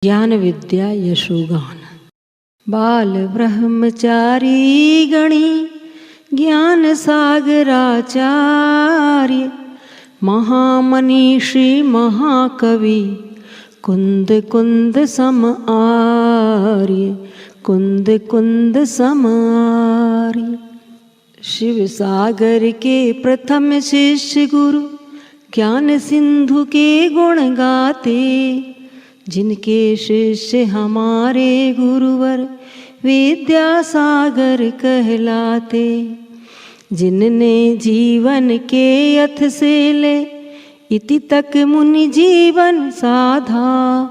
ज्ञान विद्या यशोगान। बाल ब्रह्मचारी गणी ज्ञान सागराचार्य, महामनीषी महाकवि कुंद कुंद सम आर्य, कुंद कुंद सम आर्य। शिव सागर के प्रथम शिष्य गुरु ज्ञान सिंधु के गुण गाते, जिनके शिष्य हमारे गुरुवर विद्यासागर कहलाते। जिनने जीवन के अथ से ले इति तक मुनि जीवन साधा,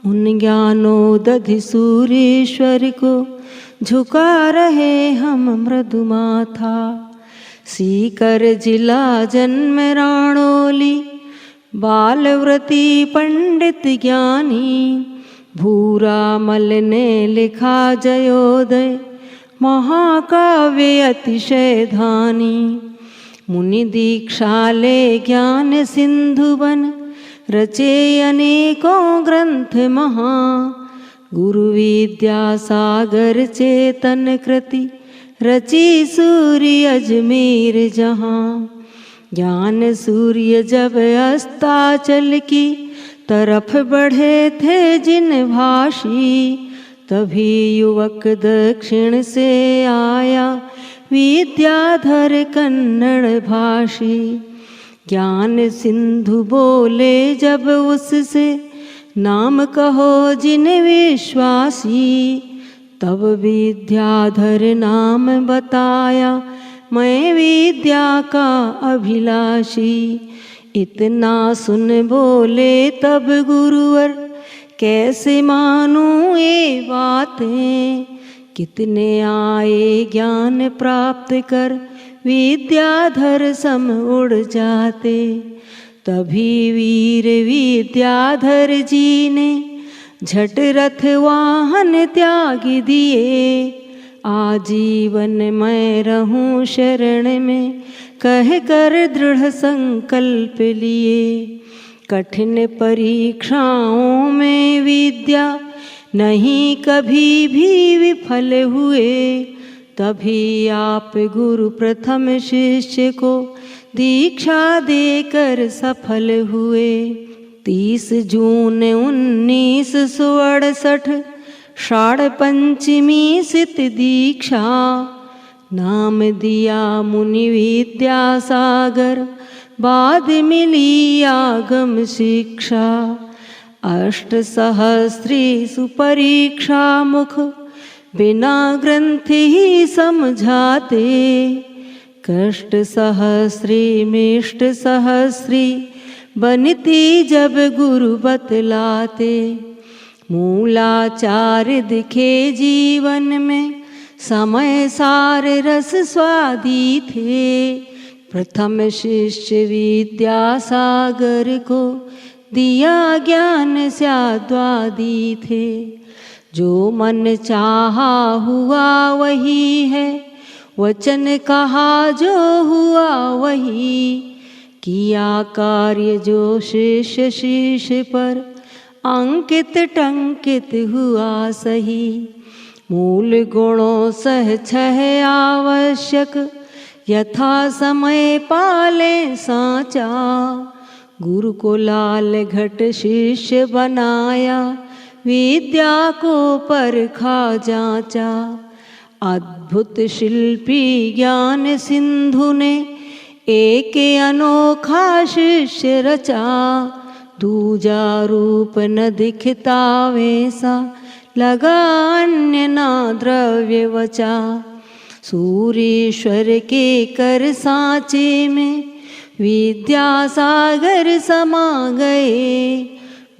उन ज्ञानोदधि सूर्येश्वर को झुका रहे हम मृदु माथा। सीकर जिला जन्म राणोली, बालव्रती पंडित ज्ञानी, भूरामल ने लिखा जयोदय महाकाव्य अतिशय धानी। मुनि दीक्षा ले ज्ञान सिंधु बन, रचे अनेकों ग्रंथ महा। गुरु विद्या सागर चेतन कृति, रची सूर्य अजमेर जहाँ। ज्ञान सूर्य जब अस्ताचल की तरफ बढ़े थे जिन भाषी, तभी युवक दक्षिण से आया विद्याधर कन्नड़ भाषी। ज्ञान सिंधु बोले जब उससे, नाम कहो जिन विश्वासी। तब विद्याधर नाम बताया, मैं विद्या का अभिलाषी। इतना सुन बोले तब गुरुवर, कैसे मानूं ये बातें। कितने आए ज्ञान प्राप्त कर, विद्याधर सम उड़ जाते। तभी वीर विद्याधर जी ने झट रथ वाहन त्याग दिए। आजीवन मैं रहूं शरण में, कह कर दृढ़ संकल्प लिए। कठिन परीक्षाओं में विद्या नहीं कभी भी विफल हुए। तभी आप गुरु प्रथम शिष्य को दीक्षा देकर सफल हुए। 30 जून 1968 षाढ़ पंचमी सित दीक्षा, नाम दिया मुनि विद्यासागर, बाद मिली आगम शिक्षा। अष्ट सहस्त्री सुपरीक्षा मुख, बिना ग्रंथ ही समझाते। कष्ट सहस्री मिष्ट सहस्री, बनती जब गुरु बतलाते। मूलाचार्य दिखे जीवन में, समय सार रस स्वादी थे। प्रथम शिष्य विद्यासागर को दिया ज्ञान स्याद्वादी थे। जो मन चाहा हुआ वही है, वचन कहा जो हुआ वही। किया कार्य जो शिष्य शीश पर, अंकित टंकित हुआ सही। मूल गुणों सह 6 आवश्यक, यथा समय पाले साचा। गुरु को लाल घट शिष्य बनाया, विद्या को परखा जांचा। अद्भुत शिल्पी ज्ञान सिंधु ने, एक अनोखा शिष्य रचा। दूजा रूप न दिखता वैसा, लगा अन्य ना द्रव्य वचा। सूर्येश्वर के कर सांचे में, विद्यासागर समा गए।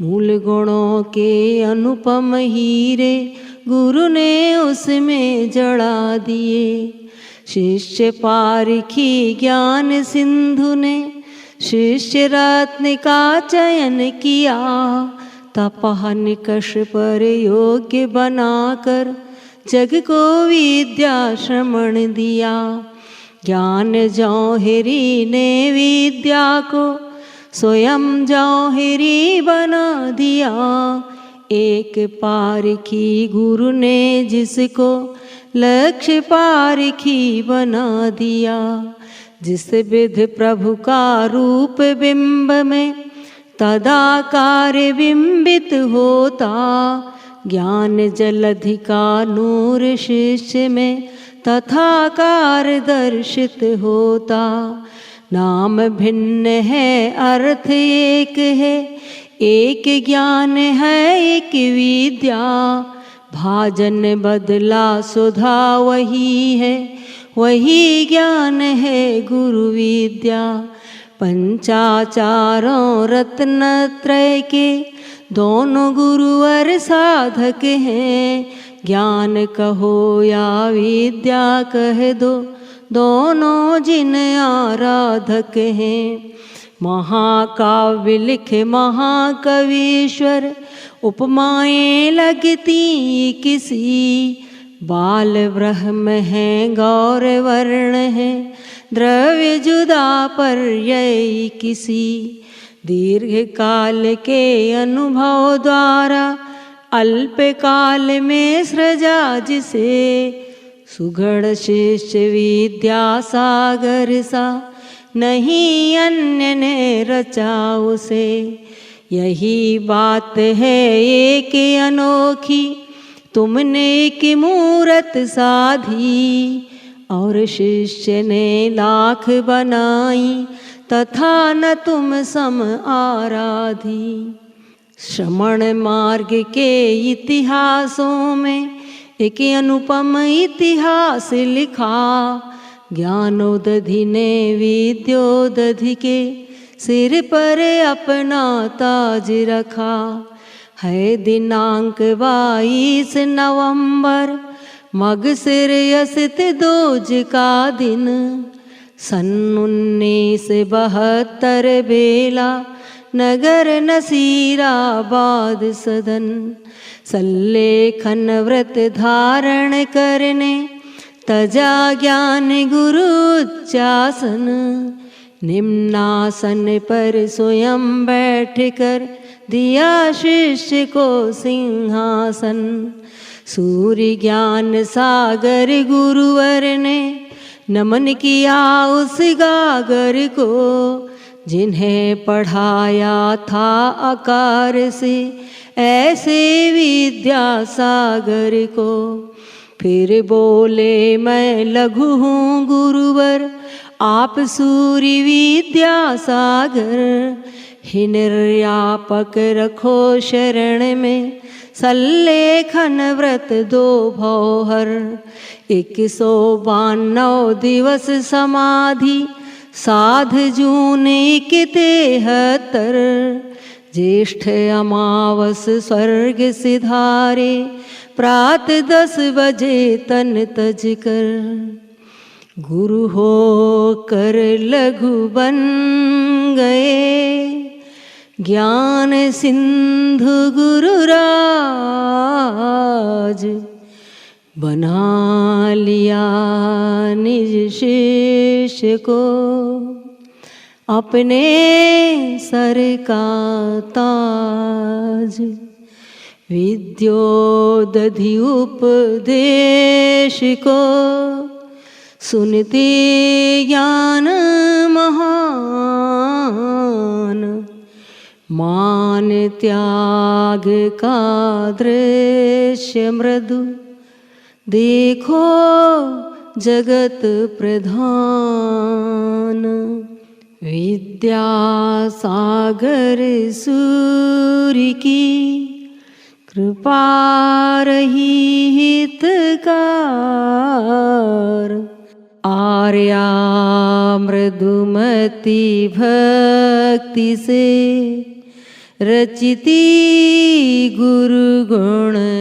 मूल गुणों के अनुपम हीरे, गुरु ने उसमें जड़ा दिए। शिष्य पारखी ज्ञान सिंधु ने, शिष्य रत्न का चयन किया। तपह निकष पर योग्य बनाकर, जग को विद्या श्रमण दिया। ज्ञान जौहरी ने विद्या को स्वयं जौहरी बना दिया। एक पारखी गुरु ने जिसको लक्ष्य पारखी बना दिया। जिस विधि प्रभु का रूप बिंब में तदाकार बिंबित होता, ज्ञान जलधि का नूर शिष्य में तथाकार दर्शित होता। नाम भिन्न है अर्थ एक है, एक ज्ञान है एक विद्या। भाजन बदला सुधा वही है, वही ज्ञान है गुरु विद्या। पंचाचारों रत्न त्रय के दोनों गुरुवर साधक हैं। ज्ञान कहो या विद्या कह दो, दोनों जिन आराधक हैं। महाकाव्य लिखे महाकवीश्वर, उपमाएं लगती किसी। बाल ब्रह्म है गौर वर्ण है, द्रव्य जुदा पर्याय किसी। दीर्घ काल के अनुभव द्वारा अल्प काल में सृजा जिसे। सुगढ़ शिष्य विद्या सागर सा, नहीं अन्य ने रचा उसे। यही बात है एक अनोखी, तुमने एक मूरत साधी। और शिष्य ने लाख बनाई, तथा न तुम सम आराधी। श्रमण मार्ग के इतिहासों में एक अनुपम इतिहास लिखा। ज्ञानोदधि ने विद्योदधि के सिर पर अपना ताज रखा। है दिनांक 22 नवंबर, मगसिर असित दोज का दिन। सन 1972 बेला, नगर नसीराबाद सदन। सल्लेखन व्रत धारण करने, तजा ज्ञान गुरु उच्चासन। निम्नासन पर स्वयं बैठकर दिया शिष्य को सिंहासन। सूर्य ज्ञान सागर गुरुवर ने नमन किया उस गागर को। जिन्हें पढ़ाया था आकार से ऐसे विद्या सागर को। फिर बोले मैं लघु हूँ गुरुवर, आप सूर्य विद्या सागर। ही निर्यापक रखो शरण में, सल्लेखन व्रत 2 भौहर। 192 दिवस समाधि, साध जून 73। ज्येष्ठ अमावस स्वर्ग सिधारे, प्रात 10 बजे तन तज कर। गुरु हो कर लघु बन गए, ज्ञान सिंधु गुरु राज। बना लिया निज शिष्य को, अपने सर का ताज। विद्योदधि उपदेश को सुनते ज्ञान महान। मान त्याग का दृश्य मृदु, देखो जगत प्रधान। विद्या सागर सूर्य की कृपा रही हितकार। आर्या मृदुमति भक्ति से रचिती गुरु गुणहार।